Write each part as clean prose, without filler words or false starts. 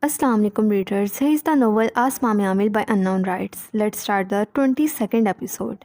Assalamu alaikum readers. Here is the novel Asma Mein Amil by Unknown Rights. Let's start the 22nd episode.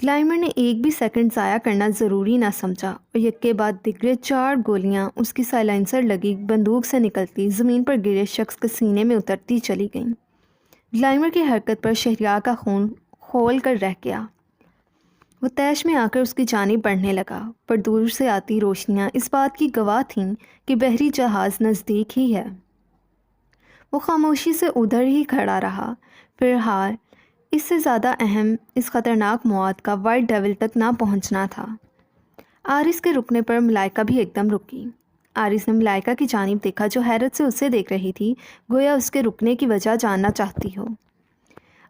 کلائمر نے ایک بھی second ضائع کرنا ضروری نہ سمجھا اور یک کے بعد دیگر 4 گولیاں اس کی سائلنسر لگی بندوق سے نکلتی زمین پر گرے شخص کے سینے میں اترتی چلی گئیں۔ کلائمر کی حرکت پر شہریار کا خون کھول کر رہ گیا۔ وہ تیش میں آ کر اس کی جانب بڑھنے لگا، پر دور سے آتی روشنیاں اس بات کی گواہ تھیں کہ بحری جہاز نزدیک ہی ہے۔ وہ خاموشی سے ادھر ہی کھڑا رہا۔ فی الحال اس سے زیادہ اہم اس خطرناک مواد کا وائٹ ڈیول تک نہ پہنچنا تھا۔ آرس کے رکنے پر ملائکہ بھی ایک دم رکی۔ آرس نے ملائکہ کی جانب دیکھا جو حیرت سے اسے دیکھ رہی تھی، گویا اس کے رکنے کی وجہ جاننا چاہتی ہو۔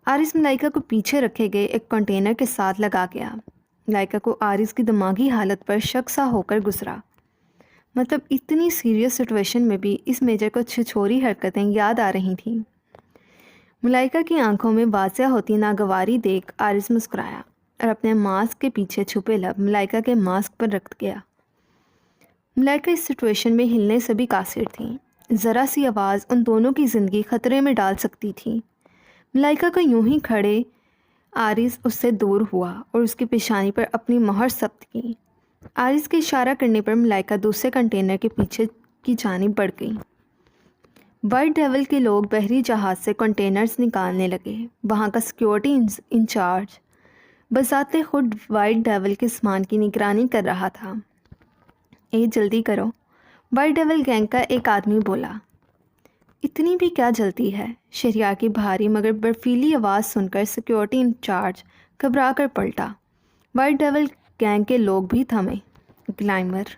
آرس ملائکہ کو پیچھے رکھے گئے ایک کنٹینر کے ساتھ لگا گیا۔ ملائکہ کو آرس کی دماغی حالت پر شک سا ہو کر گزرا۔ مطلب اتنی سیریس سچویشن میں بھی اس میجر کو چھچوری حرکتیں یاد آ رہی تھیں۔ ملائکہ کی آنکھوں میں واضح ہوتی ناگواری دیکھ آرس مسکرایا اور اپنے ماسک کے پیچھے چھپے لب ملائکہ کے ماسک پر رکھ گیا۔ ملائکہ اس سچویشن میں ہلنے سے بھی قاصر تھیں۔ ذرا سی آواز ان دونوں کی زندگی خطرے میں ڈال سکتی تھی۔ ملائکہ کو یوں ہی کھڑے آرس اس سے دور ہوا اور اس کی پیشانی پر اپنی مہر ثبت کی۔ آرس کے اشارہ کرنے پر ملائکہ دوسرے کنٹینر کے پیچھے کی جانب بڑھ گئی۔ وائٹ ڈیول کے لوگ بحری جہاز سے کنٹینرز نکالنے لگے۔ وہاں کا سیکیورٹی انچارج بذات خود وائٹ ڈیول کے سامان کی نگرانی کر رہا تھا۔ جلدی کرو، وائٹ ڈیول گینگ کا ایک آدمی بولا۔ اتنی بھی کیا جلدی ہے؟ شہریار کی بھاری مگر برفیلی آواز سن کر سیکیورٹی انچارج گھبرا کر پلٹا۔ وائٹ ڈیول گینگ کے لوگ بھی تھمے۔ گلائمر،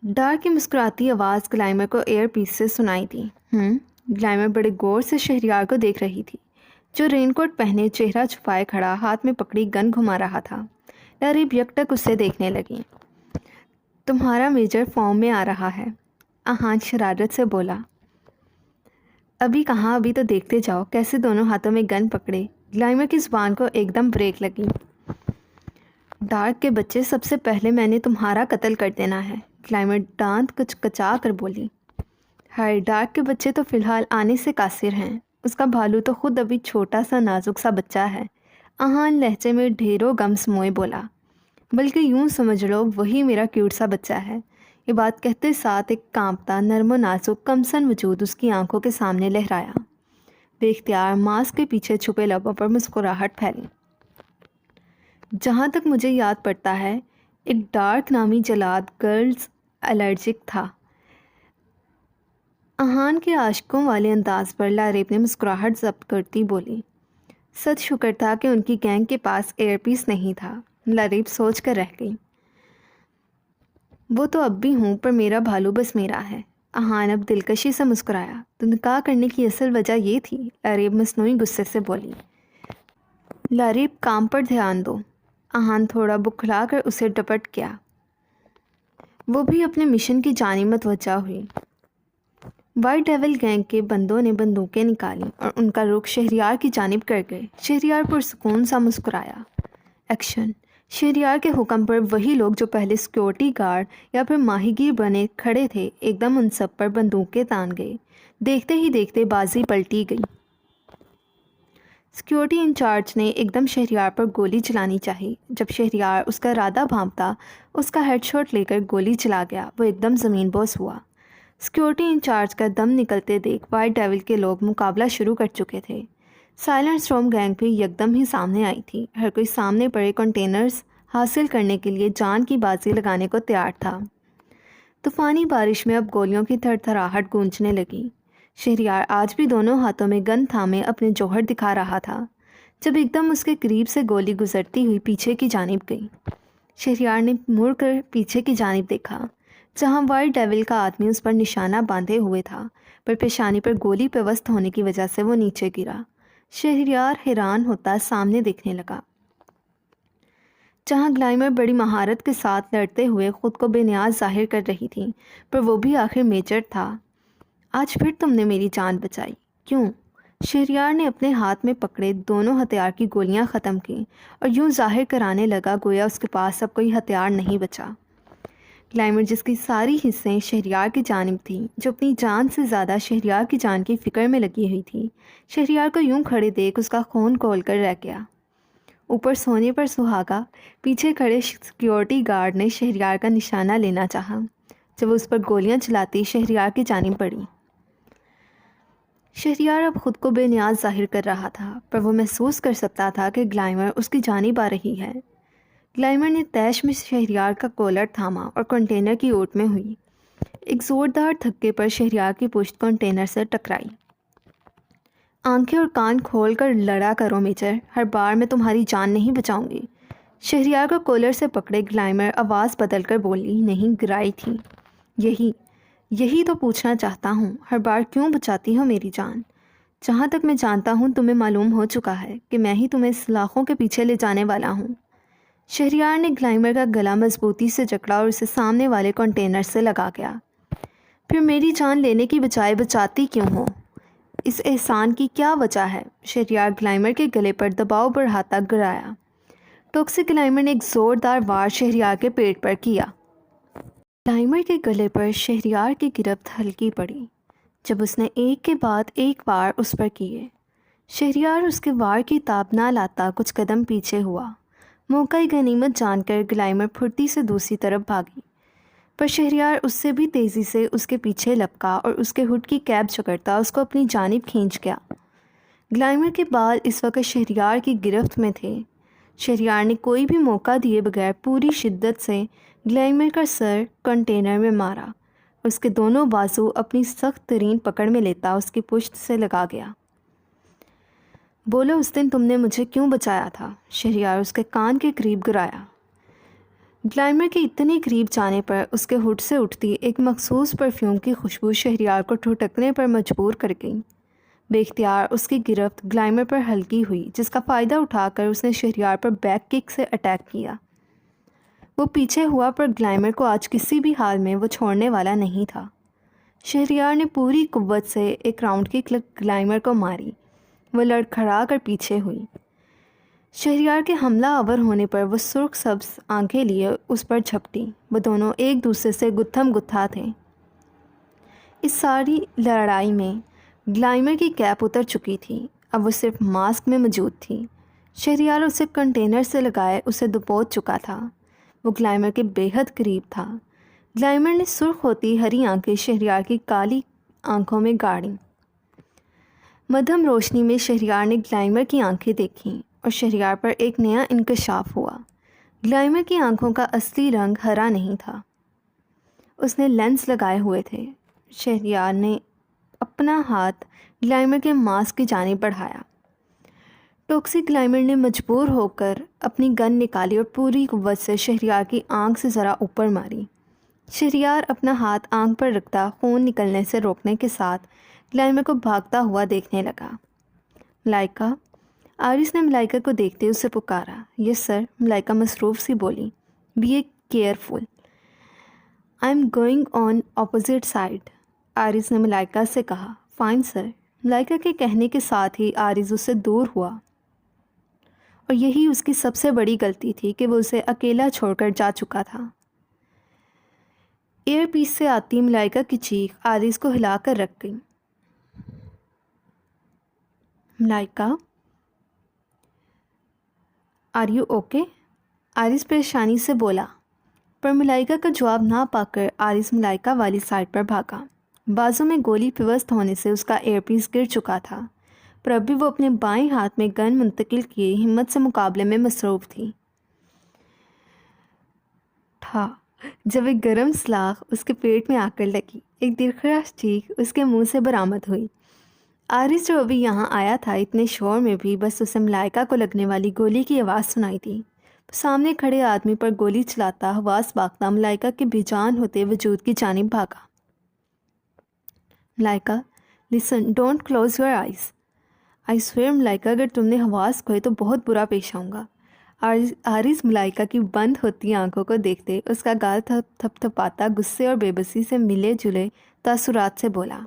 ڈار کی مسکراتی آواز گلائمر کو ایئر پیس سے سنائی دی۔ گلائمر بڑے غور سے شہریار کو دیکھ رہی تھی، جو رین کوٹ پہنے چہرہ چھپائے کھڑا ہاتھ میں پکڑی گن گھما رہا تھا۔ لریب یکٹک اسے دیکھنے لگی۔ تمہارا میجر فارم میں آ رہا ہے، آہان شرارت سے بولا۔ ابھی کہاں، ابھی تو دیکھتے جاؤ کیسے دونوں ہاتھوں میں گن پکڑے۔ گلائمر کی زبان کو ایک دم بریک لگی۔ ڈارک کے بچے، سب سے پہلے میں نے تمہارا قتل کر دینا ہے، گلائمر دانت کچھ کچا کر بولی۔ ہائے، ڈارک کے بچے تو فی الحال آنے سے قاصر ہیں، اس کا بھالو تو خود ابھی چھوٹا سا نازک سا بچہ ہے، آہان لہجے میں ڈھیروں غم سموئے بولا۔ بلکہ یوں سمجھ لو وہی میرا کیوٹ سا بچہ ہے۔ یہ بات کہتے ساتھ ایک کانپتا نرم و نازک کمسن وجود اس کی آنکھوں کے سامنے لہرایا۔ بے اختیار ماسک کے پیچھے چھپے لبوں پر مسکراہٹ پھیلی۔ جہاں تک مجھے یاد پڑتا ہے، ایک ڈارک نامی جلاد گرلز الرجک تھا۔ آہان کے عاشقوں والے انداز پر لاریب نے مسکراہٹ ضبط کرتی بولی۔ سچ شکر تھا کہ ان کی گینگ کے پاس ایئر پیس نہیں تھا، لاریب سوچ کر رہ گئی۔ وہ تو اب بھی ہوں، پر میرا بھالو بس میرا ہے، آہان اب دلکشی سے مسکرایا۔ تو نکاح کرنے کی اصل وجہ یہ تھی، لاریب مصنوعی غصے سے بولی۔ لاریب، کام پر دھیان دو، آہان تھوڑا بکھلا کر اسے ڈپٹ گیا۔ وہ بھی اپنے مشن کی جانب متوجہ ہوئی۔ وائٹ ڈیول گینگ کے بندوں نے بندوقیں نکالیں اور ان کا رخ شہریار کی جانب کر گئے۔ شہریار پرسکون سا مسکرایا۔ ایکشن۔ شہریار کے حکم پر وہی لوگ جو پہلے سیکیورٹی گارڈ یا پھر ماہی گیر بنے کھڑے تھے، ایک دم ان سب پر بندوقیں تان گئے۔ دیکھتے ہی دیکھتے بازی پلٹی گئی۔ سیکیورٹی انچارج نے ایک دم شہریار پر گولی چلانی چاہی۔ جب شہریار اس کا ارادہ بھانپتا، اس کا ہیڈ شاٹ لے کر گولی چلا گیا، وہ ایک دم زمین بوس ہوا۔ سیکیورٹی انچارج کا دم نکلتے دیکھ وائٹ ڈیول کے لوگ مقابلہ شروع کر چکے تھے۔ سائلنٹ اسٹارم گینگ بھی یکدم ہی سامنے آئی تھی۔ ہر کوئی سامنے پڑے کنٹینرز حاصل کرنے کے لیے جان کی بازی لگانے کو تیار تھا۔ طوفانی بارش میں اب گولیوں کی تھر تھراہٹ گونجنے لگی۔ شہریار آج بھی دونوں ہاتھوں میں گن تھامے اپنے جوہر دکھا رہا تھا، جب ایک دم اس کے قریب سے گولی گزرتی ہوئی پیچھے کی جانب گئی۔ شہریار نے مڑ کر پیچھے کی جانب دیکھا، جہاں وائٹ ڈیول کا آدمی اس پر نشانہ باندھے ہوئے تھا، پر پیشانی پر گولی پیوست ہونے کی وجہ سے وہ نیچے گرا۔ شہریار حیران ہوتا سامنے دیکھنے لگا، جہاں گلائمر بڑی مہارت کے ساتھ لڑتے ہوئے خود کو بے نیاز ظاہر کر رہی تھی، پر وہ بھی آخر میجر تھا۔ آج پھر تم نے میری جان بچائی، کیوں؟ شہریار نے اپنے ہاتھ میں پکڑے دونوں ہتھیار کی گولیاں ختم کیں اور یوں ظاہر کرانے لگا گویا اس کے پاس اب کوئی ہتھیار نہیں بچا۔ گلائمر، جس کی ساری حصیں شہریار کی جانب تھیں، جو اپنی جان سے زیادہ شہریار کی جان کی فکر میں لگی ہوئی تھی، شہریار کو یوں کھڑے دیکھ اس کا خون کھول کر رہ گیا۔ اوپر سونے پر سہاگا پیچھے کھڑے سیکیورٹی گارڈ نے شہریار کا نشانہ لینا چاہا جب اس پر گولیاں چلاتی شہریار کی جانب بڑھی۔ شہریار اب خود کو بے نیاز ظاہر کر رہا تھا، پر وہ محسوس کر سکتا تھا کہ گلائمر اس کی جانب آ رہی ہے۔ گلائمر نے تیش میں شہریار کا کولر تھاما اور کنٹینر کی اوٹ میں ہوئی۔ ایک زوردار دھکے پر شہریار کی پشت کنٹینر سے ٹکرائی۔ آنکھیں اور کان کھول کر لڑا کرو میجر، ہر بار میں تمہاری جان نہیں بچاؤں گی۔ شہریار کو کولر سے پکڑے گلائمر آواز بدل کر بولی، نہیں گرائی تھی۔ یہی تو پوچھنا چاہتا ہوں، ہر بار کیوں بچاتی ہو میری جان؟ جہاں تک میں جانتا ہوں تمہیں معلوم ہو چکا ہے کہ میں ہی تمہیں سلاخوں کے پیچھے لے جانے والا ہوں۔ شہریار نے گلائمر کا گلا مضبوطی سے جکڑا اور اسے سامنے والے کنٹینر سے لگا گیا۔ پھر میری جان لینے کی بجائے بچاتی کیوں ہو؟ اس احسان کی کیا وجہ ہے؟ شہریار گلائمر کے گلے پر دباؤ بڑھاتا گرایا۔ ٹاکسک گلائمر نے ایک زوردار وار شہریار کے پیٹ پر کیا۔ گلائمر کے گلے پر شہریار کی گرفت ہلکی پڑی جب اس نے ایک کے بعد ایک وار اس پر کیے۔ شہریار اس کے وار کی تاب نہ لاتا کچھ قدم پیچھے ہوا۔ موقع غنیمت جان کر گلائمر پھرتی سے دوسری طرف بھاگی، پر شہریار اس سے بھی تیزی سے اس کے پیچھے لپکا اور اس کے ہڈ کی کیپ جکڑتا اس کو اپنی جانب کھینچ گیا۔ گلائمر کے بال اس وقت شہریار کی گرفت میں تھے۔ شہریار نے کوئی بھی موقع دیے بغیر پوری شدت سے گلائمر کا سر کنٹینر میں مارا۔ اس کے دونوں بازو اپنی سخت ترین پکڑ میں لیتا اس کی پشت سے لگا گیا۔ بولو، اس دن تم نے مجھے کیوں بچایا تھا؟ شہریار اس کے کان کے قریب گرایا۔ گلائمر کے اتنے قریب جانے پر اس کے ہڈ سے اٹھتی ایک مخصوص پرفیوم کی خوشبو شہریار کو ٹھٹکنے پر مجبور کر گئی۔ بے اختیار اس کی گرفت گلائمر پر ہلکی ہوئی، جس کا فائدہ اٹھا کر اس نے شہریار پر بیک کک سے اٹیک کیا۔ وہ پیچھے ہوا، پر گلائمر کو آج کسی بھی حال میں وہ چھوڑنے والا نہیں تھا۔ شہریار نے پوری قوت سے ایک راؤنڈ کک گلائمر کو ماری۔ وہ لڑکھڑا کر پیچھے ہوئی۔ شہریار کے حملہ آور ہونے پر وہ سرخ سبز آنکھیں لیے اس پر جھپٹی۔ وہ دونوں ایک دوسرے سے گتھم گتھا تھے۔ اس ساری لڑائی میں گلائمر کی کیپ اتر چکی تھی، اب وہ صرف ماسک میں موجود تھی۔ شہریار اسے کنٹینر سے لگائے اسے دبوچ چکا تھا۔ وہ گلائمر کے بے حد قریب تھا۔ گلائمر نے سرخ ہوتی ہری آنکھیں شہریار کی کالی آنکھوں میں گاڑیں۔ مدھم روشنی میں شہریار نے گلائمر کی آنکھیں دیکھیں اور شہریار پر ایک نیا انکشاف ہوا۔ گلائمر کی آنکھوں کا اصلی رنگ ہرا نہیں تھا، اس نے لینس لگائے ہوئے تھے۔ شہریار نے اپنا ہاتھ گلائمر کے ماسک کی جانب بڑھایا۔ ٹاکسک گلائمر نے مجبور ہو کر اپنی گن نکالی اور پوری قوت سے شہریار کی آنکھ سے ذرا اوپر ماری۔ شہریار اپنا ہاتھ آنکھ پر رکھتا خون نکلنے سے روکنے کے ساتھ گلائمر کو بھاگتا ہوا دیکھنے لگا۔ ملائکہ، آرس نے ملائکہ کو دیکھتے اسے پکارا۔ یس سر، ملائکہ مصروف سی بولی۔ Be careful, I am going on opposite side, آرس نے ملائکہ سے کہا۔ فائن سر، ملائکہ کے کہنے کے ساتھ ہی آرس اس سے دور ہوا، اور یہی اس کی سب سے بڑی غلطی تھی کہ وہ اسے اکیلا چھوڑ کر جا چکا تھا۔ ایئر پیس سے آتی ملائکہ کی چیخ آرس کو ہلا کر رکھ گئی۔ ملائکہ، آر یو اوکے؟ آرس پریشانی سے بولا، پر ملائکہ کا جواب نہ پا کر آرس ملائکہ والی سائڈ پر بھاگا۔ بازو میں گولی پیوست ہونے سے اس کا ایئر پیس گر چکا تھا، پر اب بھی وہ اپنے بائیں ہاتھ میں گن منتقل کیے ہمت سے مقابلے میں مصروف تھی۔ جب ایک گرم سلاخ اس کے پیٹ میں آ کر لگی، ایک دلخراش چیخ اس کے منہ سے برآمد ہوئی۔ آرس جو ابھی یہاں آیا تھا، اتنے شور میں بھی بس اسے ملائکہ کو لگنے والی گولی کی آواز سنائی دی۔ سامنے کھڑے آدمی پر گولی چلاتا حواس باختہ ملائکہ کے بے جان ہوتے وجود کی جانب بھاگا۔ Malaika, listen, don't close your eyes, I swear Malaika, اگر تم نے حواس کھوئے تو بہت برا پیش آؤں گا۔ آرس ملائکہ کی بند ہوتی آنکھوں کو دیکھتے اس کا گال تھپ تھپاتا غصے اور بے بسی سے ملے جلے تاثرات سے بولا،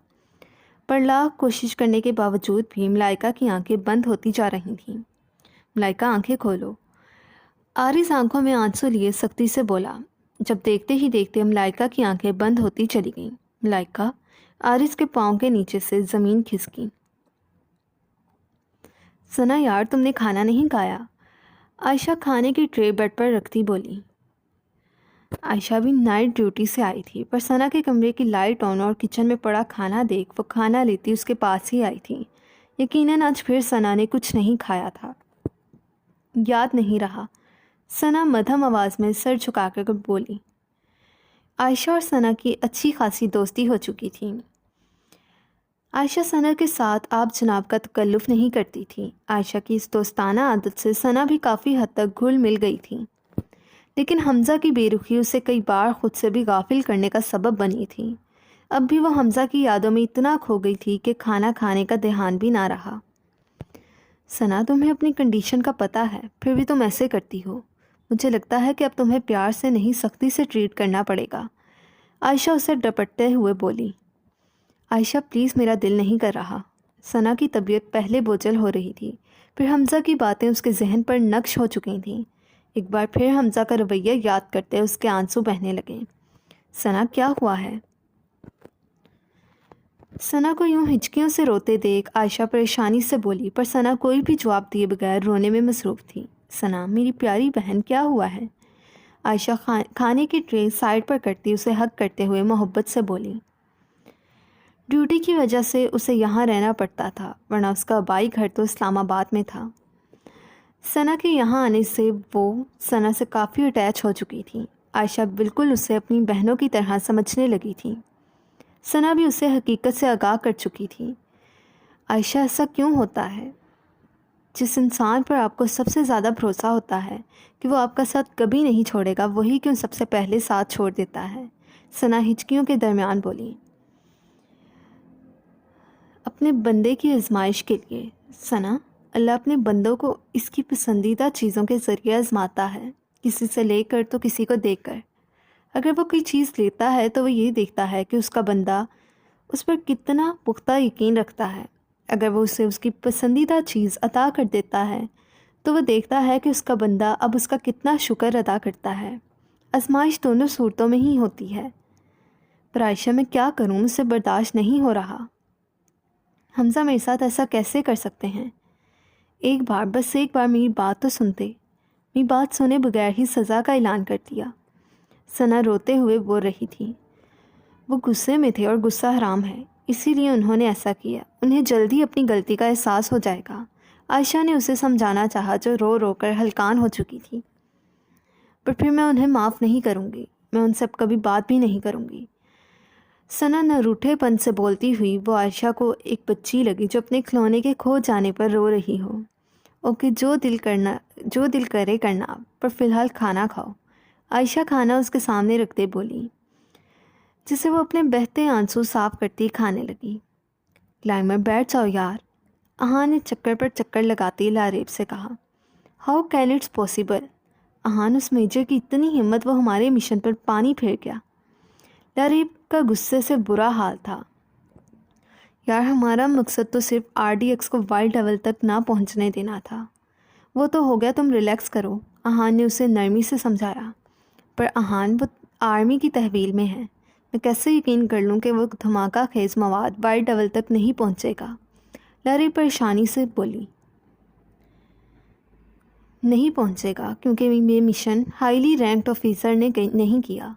پر لاکھ کوشش کرنے کے باوجود بھی ملائکہ کی آنکھیں بند ہوتی جا رہی تھیں۔ ملائکہ، آنکھیں کھولو۔ آرس آنکھوں میں آنسو لیے سختی سے بولا، جب دیکھتے ہی دیکھتے ملائکہ کی آنکھیں بند ہوتی چلی گئیں۔ ملائکہ، آرس کے پاؤں کے نیچے سے زمین کھسکی۔ سنا یار، تم نے کھانا نہیں کھایا؟ عائشہ کھانے کی ٹرے بیڈ پر رکھتی بولی۔ عائشہ بھی نائٹ ڈیوٹی سے آئی تھی، پر ثنا کے کمرے کی لائٹ آن اور کچن میں پڑا کھانا دیکھ وہ کھانا لیتی اس کے پاس ہی آئی تھی۔ یقیناً آج پھر ثنا نے کچھ نہیں کھایا تھا، یاد نہیں رہا۔ ثنا مدھم آواز میں سر جھکا کر بولی۔ عائشہ اور ثنا کی اچھی خاصی دوستی ہو چکی تھی۔ عائشہ ثنا کے ساتھ آپ جناب کا تکلف نہیں کرتی تھی۔ عائشہ کی اس دوستانہ عادت سے ثنا بھی کافی حد تک گھل مل گئی تھی، لیکن حمزہ کی بے رخی اسے کئی بار خود سے بھی غافل کرنے کا سبب بنی تھی۔ اب بھی وہ حمزہ کی یادوں میں اتنا کھو گئی تھی کہ کھانا کھانے کا دھیان بھی نہ رہا۔ ثنا، تمہیں اپنی کنڈیشن کا پتہ ہے، پھر بھی تم ایسے کرتی ہو۔ مجھے لگتا ہے کہ اب تمہیں پیار سے نہیں سختی سے ٹریٹ کرنا پڑے گا، عائشہ اسے ڈپٹتے ہوئے بولی۔ عائشہ پلیز، میرا دل نہیں کر رہا۔ ثنا کی طبیعت پہلے بوجھل ہو رہی تھی، پھر حمزہ کی باتیں اس کے ذہن پر نقش ہو چکی تھیں۔ ایک بار پھر حمزہ کا رویہ یاد کرتے اس کے آنسو بہنے لگے۔ ثنا، کیا ہوا ہے؟ ثنا کو یوں ہچکیوں سے روتے دیکھ عائشہ پریشانی سے بولی، پر ثنا کوئی بھی جواب دیے بغیر رونے میں مصروف تھی۔ ثنا، میری پیاری بہن، کیا ہوا ہے؟ عائشہ کھانے کی ٹرے سائڈ پر کرتی اسے ہگ کرتے ہوئے محبت سے بولی۔ ڈیوٹی کی وجہ سے اسے یہاں رہنا پڑتا تھا، ورنہ اس کا آبائی گھر تو اسلام آباد میں تھا۔ ثنا کے یہاں آنے سے وہ ثنا سے کافی اٹیچ ہو چکی تھی۔ عائشہ بالکل اسے اپنی بہنوں کی طرح سمجھنے لگی تھی۔ ثنا بھی اسے حقیقت سے آگاہ کر چکی تھی۔ عائشہ، ایسا کیوں ہوتا ہے؟ جس انسان پر آپ کو سب سے زیادہ بھروسہ ہوتا ہے کہ وہ آپ کا ساتھ کبھی نہیں چھوڑے گا، وہی کیوں سب سے پہلے ساتھ چھوڑ دیتا ہے؟ ثنا ہچکیوں کے درمیان بولی۔ اپنے بندے کی آزمائش کے لیے ثنا، اللہ اپنے بندوں کو اس کی پسندیدہ چیزوں کے ذریعے آزماتا ہے، کسی سے لے کر تو کسی کو دے کر۔ اگر وہ کوئی چیز لیتا ہے تو وہ یہ دیکھتا ہے کہ اس کا بندہ اس پر کتنا پختہ یقین رکھتا ہے۔ اگر وہ اسے اس کی پسندیدہ چیز عطا کر دیتا ہے تو وہ دیکھتا ہے کہ اس کا بندہ اب اس کا کتنا شکر ادا کرتا ہے۔ آزمائش دونوں صورتوں میں ہی ہوتی ہے۔ پر عائشہ، میں کیا کروں؟ مجھ سے برداشت نہیں ہو رہا۔ حمزہ میرے ساتھ ایسا کیسے کر سکتے ہیں؟ بس ایک بار میری بات تو سنتے۔ میری بات سنے بغیر ہی سزا کا اعلان کر دیا۔ ثنا روتے ہوئے بول رہی تھی۔ وہ غصے میں تھے اور غصہ حرام ہے، اسی لیے انہوں نے ایسا کیا۔ انہیں جلدی اپنی غلطی کا احساس ہو جائے گا۔ عائشہ نے اسے سمجھانا چاہا جو رو رو کر ہلکان ہو چکی تھی۔ پر پھر میں انہیں معاف نہیں کروں گی، میں ان سے اب کبھی بات بھی نہیں کروں گی۔ ثنا نہ روٹھے پن سے بولتی ہوئی وہ عائشہ کو ایک بچی لگی جو اپنے کھلونے کے کھو جانے پر رو رہی ہو۔ اوکے، جو دل کرے کرنا، پر فی الحال کھانا کھاؤ، عائشہ کھانا اس کے سامنے رکھتے بولی، جسے وہ اپنے بہتے آنسو صاف کرتی کھانے لگی۔ گلائمر، بیٹھ جاؤ یار، اہان نے چکر پر چکر لگاتی لاریب سے کہا۔ How can it's possible? Ahan, اس میجر کی اتنی ہمت، وہ ہمارے مشن پر پانی پھیر گیا۔ لاریب کا غصے سے برا حال تھا۔ یار، ہمارا مقصد تو صرف RDX کو وائلڈ لیول تک نہ پہنچنے دینا تھا۔ وہ تو ہو گیا، تم ریلیکس کرو، اہان نے اسے نرمی سے سمجھایا۔ پر اہان، وہ آرمی کی تحویل میں ہے، میں کیسے یقین کر لوں کہ وہ دھماکہ خیز مواد وائلڈ لیول تک نہیں پہنچے گا؟ لاریب پریشانی سے بولی۔ نہیں پہنچے گا کیونکہ یہ مشن ہائیلی رینکڈ آفیسر نے نہیں کیا۔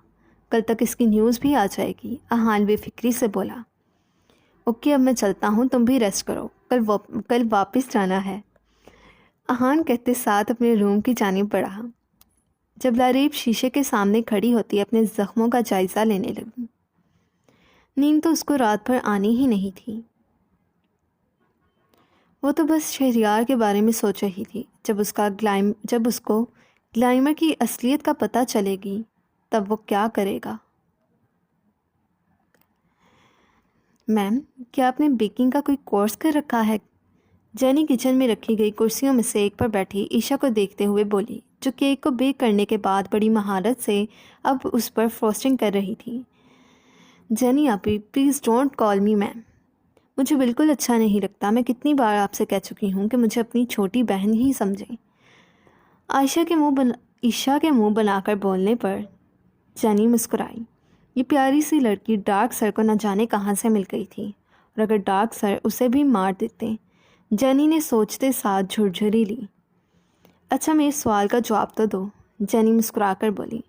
کل تک اس کی نیوز بھی آ جائے گی، اہان بے فکری سے بولا۔ اوکے، اب میں چلتا ہوں، تم بھی ریسٹ کرو، کل واپس جانا ہے، اہان کہتے ساتھ اپنے روم کی جانب بڑھا۔ جب لاریب شیشے کے سامنے کھڑی ہوتی اپنے زخموں کا جائزہ لینے لگی۔ نیند تو اس کو رات بھر آنی ہی نہیں تھی۔ وہ تو بس شہریار کے بارے میں سوچ رہی تھی۔ جب اس کو گلائمر کی اصلیت کا پتہ چلے گی تب وہ کیا کرے گا؟ میم، کیا آپ نے بیکنگ کا کوئی کورس کر رکھا ہے؟ جینی کچن میں رکھی گئی کرسیوں میں سے ایک پر بیٹھی عائشہ کو دیکھتے ہوئے بولی، جو کیک کو بیک کرنے کے بعد بڑی مہارت سے اب اس پر فروسٹنگ کر رہی تھی۔ جینی آپی، پلیز ڈونٹ کال می میم، مجھے بالکل اچھا نہیں لگتا۔ میں کتنی بار آپ سے کہہ چکی ہوں کہ مجھے اپنی چھوٹی بہن ہی سمجھیں۔ عائشہ کے منہ بنا کر بولنے پر جینی مسکرائی۔ یہ پیاری سی لڑکی ڈارک سر کو نہ جانے کہاں سے مل گئی تھی، اور اگر ڈارک سر اسے بھی مار دیتے۔ جینی نے سوچتے ساتھ جھرجھری لی۔ اچھا میرے سوال کا جواب تو دو، جینی مسکرا کر بولی۔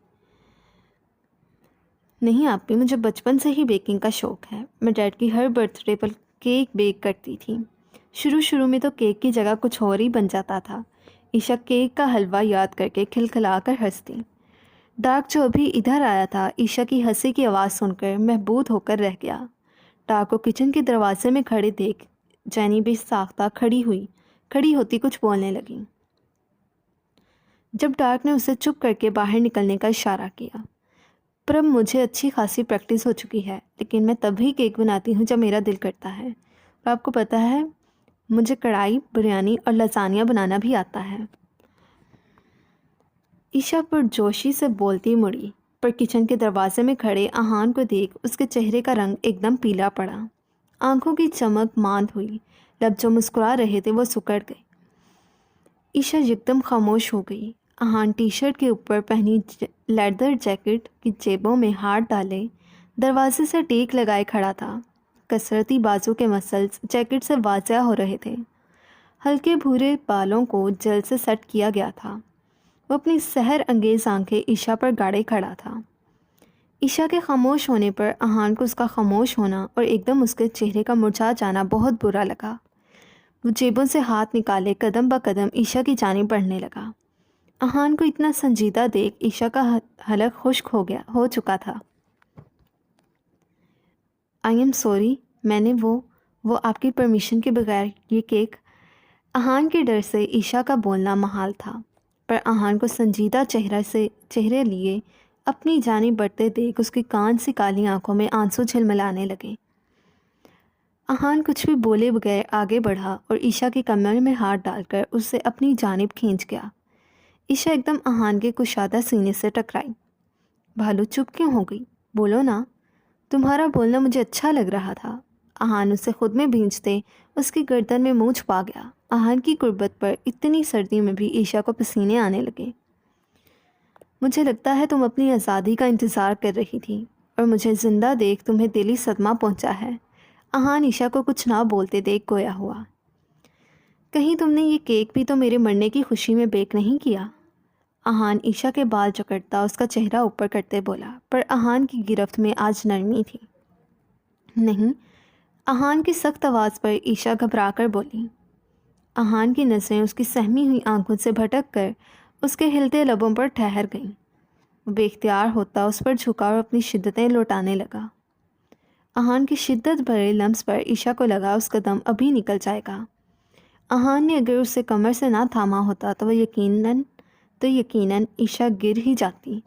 نہیں آپ بھی، مجھے بچپن سے ہی بیکنگ کا شوق ہے۔ میں ڈیڈ کی ہر برتھ ڈے پر کیک بیک کرتی تھی۔ شروع میں تو کیک کی جگہ کچھ اور ہی بن جاتا تھا۔ عشا کیک کا حلوہ یاد کر کے کھلکھلا کر ہنستی۔ ڈاک جو ابھی ادھر آیا تھا، عشا کی ہنسی کی آواز سن کر محبود ہو کر رہ گیا۔ ڈاک کو کچن کے دروازے میں کھڑے دیکھ جینی بھی ساختہ کھڑی ہوتی کچھ بولنے لگی۔ جب ڈاک نے اسے چپ کر کے باہر نکلنے کا اشارہ کیا، پر اب مجھے اچھی خاصی پریکٹس ہو چکی ہے، لیکن میں تبھی کیک بناتی ہوں جب میرا دل کرتا ہے، اور آپ کو پتہ ہے مجھے کڑھائی، بریانی اور لازانیہ بنانا بھی آتا ہے۔ عشا پرجوشی سے بولتی مڑی، پر کچن کے دروازے میں کھڑے احان کو دیکھ اس کے چہرے کا رنگ ایک دم پیلا پڑا، آنکھوں کی چمک ماند ہوئی، لب جو مسکرا رہے تھے وہ سکڑ گئے۔ عشا یکدم خاموش ہو گئی۔ احان ٹی شرٹ کے اوپر پہنی لیدر جیکٹ کی جیبوں میں ہاتھ ڈالے دروازے سے ٹیک لگائے کھڑا تھا۔ کسرتی بازو کے مسلز جیکٹ سے واضح ہو رہے تھے، ہلکے بھورے بالوں کو جل سے سیٹ کیا گیا تھا۔ وہ اپنی سحر انگیز آنکھیں عشا پر گاڑے کھڑا تھا۔ عشا کے خاموش ہونے پر احان کو اس کا خاموش ہونا اور ایک دم اس کے چہرے کا مرجھا جانا بہت برا لگا۔ وہ جیبوں سے ہاتھ نکالے قدم بہ قدم عشا کی جانب بڑھنے لگا۔ احان کو اتنا سنجیدہ دیکھ عشا کا حلق خشک ہو چکا تھا۔ آئی ایم سوری، میں نے وہ آپ کی پرمیشن کے بغیر یہ کیک۔ احان کے ڈر سے عشا کا بولنا محال تھا، پر احان کو سنجیدہ چہرے لیے اپنی جانب بڑھتے دیکھ اس کی کان سی کالی آنکھوں میں آنسو جھلملانے لگے۔ احان کچھ بھی بولے بغیر آگے بڑھا اور عشا کی کمر میں ہاتھ ڈال کر اسے اپنی جانب کھینچ گیا۔ عشا ایک دم احان کے کشادہ سینے سے ٹکرائی۔ بھالو چپ کیوں ہو گئی؟ بولو نا، تمہارا بولنا مجھے اچھا لگ رہا تھا۔ احان اسے خود میں بھینچتے اس کی گردن میں منہ چھپا گیا۔ احان کی قربت پر اتنی سردی میں بھی عشا کو پسینے آنے لگے۔ مجھے لگتا ہے تم اپنی آزادی کا انتظار کر رہی تھی، اور مجھے زندہ دیکھ تمہیں دلی صدمہ پہنچا ہے۔ احان عشا کو کچھ نہ بولتے دیکھ گویا ہوا۔ کہیں تم نے یہ کیک بھی تو میرے مرنے کی خوشی میں بیک نہیں کیا؟ احان عشا کے بال جکڑتا اس کا چہرہ اوپر کرتے بولا، پر احان کی گرفت میں آج نرمی تھی۔ نہیں، احان کی سخت آواز پر عشا گھبرا کر بولی۔ احان کی نظریں اس کی سہمی ہوئی آنکھوں سے بھٹک کر اس کے ہلتے لبوں پر ٹھہر گئیں۔ وہ بے اختیار ہوتا اس پر جھکا اور اپنی شدتیں لوٹانے لگا۔ احان کی شدت بھرے لمس پر عشا کو لگا اس کا دم ابھی نکل جائے گا۔ احان نے اگر اسے کمر سے نہ تھاما ہوتا تو یقیناً عشا گر ہی جاتی۔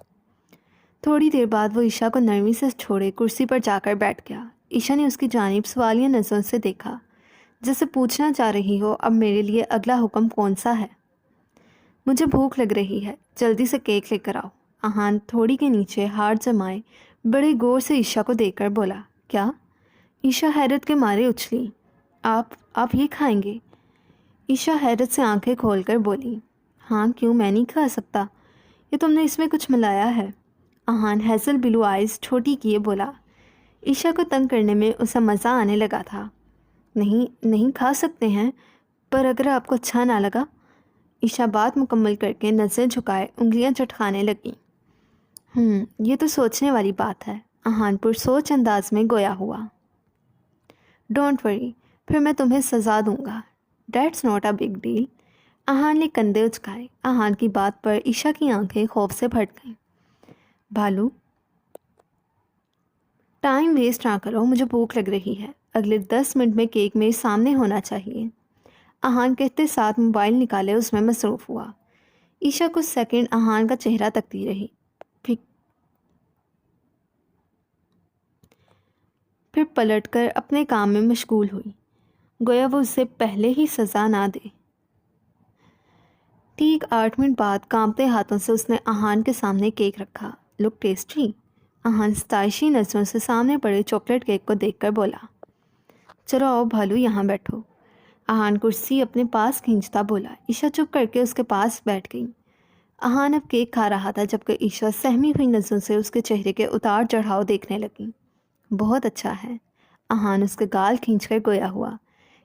تھوڑی دیر بعد وہ عشا کو نرمی سے چھوڑے کرسی پر جا کر بیٹھ گیا۔ عشا نے اس کی جانب سوالیہ نظروں سے دیکھا، جیسے پوچھنا چاہ رہی ہو اب میرے لیے اگلا حکم کون سا ہے؟ مجھے بھوک لگ رہی ہے، جلدی سے کیک لے کر آؤ۔ احان تھوڑی کے نیچے ہاتھ جمائے بڑے غور سے عشا کو دیکھ کر بولا۔ کیا؟ عشا حیرت کے مارے اچھلی۔ آپ یہ کھائیں گے؟ عشا حیرت سے آنکھیں کھول کر بولی۔ ہاں کیوں، میں نہیں کھا سکتا، یہ تم نے اس میں کچھ ملایا ہے۔ احان ہیزل بلو آئیز چھوٹی کیے بولا۔ عشا کو تنگ کرنے میں اسے مزہ آنے لگا تھا۔ نہیں کھا سکتے ہیں، پر اگر آپ کو اچھا نہ لگا۔ عشا بات مکمل کر کے نظریں جھکائے انگلیاں چٹکانے لگی۔ یہ تو سوچنے والی بات ہے، احان پرسوچ انداز میں گویا ہوا۔ ڈونٹ وری، پھر میں تمہیں سزا دوں گا۔ That's not a big deal. Ahan نے کندھے اچکائے۔ احان کی بات پر عشا کی آنکھیں خوف سے پھٹ گئیں۔ بھالو، ٹائم ویسٹ نہ کرو، مجھے بھوک لگ رہی ہے، اگلے 10 منٹ میں کیک میرے سامنے ہونا چاہیے۔ احان کہتے ساتھ موبائل نکالے اس میں مصروف ہوا۔ عشا کچھ سیکنڈ احان کا چہرہ تکتی رہی، پھر پلٹ کر اپنے کام میں مشغول ہوئی، گویا وہ اسے پہلے ہی سزا نہ دے۔ ٹھیک 8 منٹ بعد کانپتے ہاتھوں سے اس نے احان کے سامنے کیک رکھا۔ لک ٹیسٹی۔ احان ستائشی نظروں سے سامنے پڑے چاکلیٹ کیک کو دیکھ کر بولا۔ چلو آؤ بھالو، یہاں بیٹھو۔ احان کرسی اپنے پاس کھینچتا بولا۔ عشا چپ کر کے اس کے پاس بیٹھ گئی۔ احان اب کیک کھا رہا تھا، جبکہ عشا سہمی ہوئی نظروں سے اس کے چہرے کے اتار چڑھاؤ دیکھنے لگی۔ بہت اچھا ہے۔ احان اس کے گال کھینچ کر گویا ہوا۔